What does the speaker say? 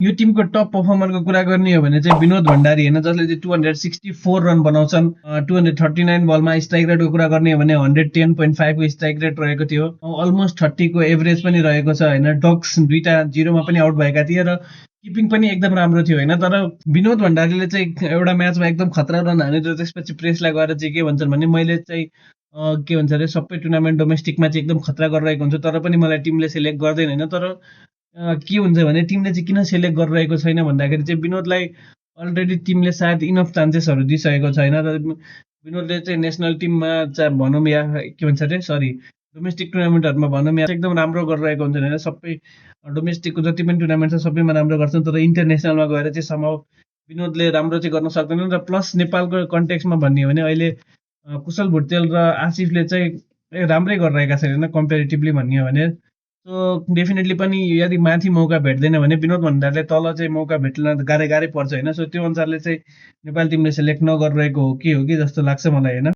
यो टिमको टप पर्फर्मरको कुरा गर्ने हो भने चाहिँ विनोद भण्डारी होइन, जसले चाहिँ 264 रन बनाउँछन्। 239 बलमा स्ट्राइक रेटको कुरा गर्ने हो भने 110.5 को स्ट्राइक रेट रहेको थियो। अलमोस्ट 30 को एभरेज पनि रहेको छ होइन। डक्स 2टा 0मा पनि आउट भएका थिए र किपिङ पनि एकदम राम्रो थियो होइन। तर विनोद भण्डारीले चाहिँ एउटा म्याचमा एकदम खतरा रन हानेर त्यसपछि प्रेसलाई गएर चाहिँ के भन्छन् भने मैले चाहिँ के भन्छ अरे सबै टुर्नामेन्ट डोमेस्टिकमा चाहिँ एकदम खतरा गरिरहेको हुन्छ, तर पनि मलाई टिमले सेलेक्ट गर्दैन होइन। तर के हुन्छ भने टिमले चाहिँ किन सेलेक्ट गरिरहेको छैन भन्दाखेरि चाहिँ विनोदलाई अलरेडी टिमले सायद इनफ चान्सेसहरू दिइसकेको छैन र विनोदले चाहिँ नेसनल टिममा चाहिँ भनौँ या के भन्छ अरे डोमेस्टिक टुर्नामेन्टहरूमा भनौँ या एकदम राम्रो गरिरहेको हुन्छ होइन। सबै डोमेस्टिकको जति पनि टुर्नामेन्ट छ सबैमा राम्रो गर्छन्, तर इन्टरनेसनलमा गएर चाहिँ सम्भव विनोदले राम्रो चाहिँ गर्न सक्दैनन्। र प्लस नेपालको कन्टेक्समा भन्ने हो भने अहिले कुशल भुटेल र आसिफले चाहिँ राम्रै गरिरहेका छैनन् कम्पेरिटिभली भन्ने हो भने। सो डेफिनेटली पनि यदि माथि मौका भेट्दैन भने विनोद भण्डारीले तल चाहिँ मौका भेट्न गाह्रै पर्छ होइन। सो त्यो अनुसारले चाहिँ नेपाल टिमले सेलेक्ट नगरिरहेको हो कि जस्तो लाग्छ मलाई होइन।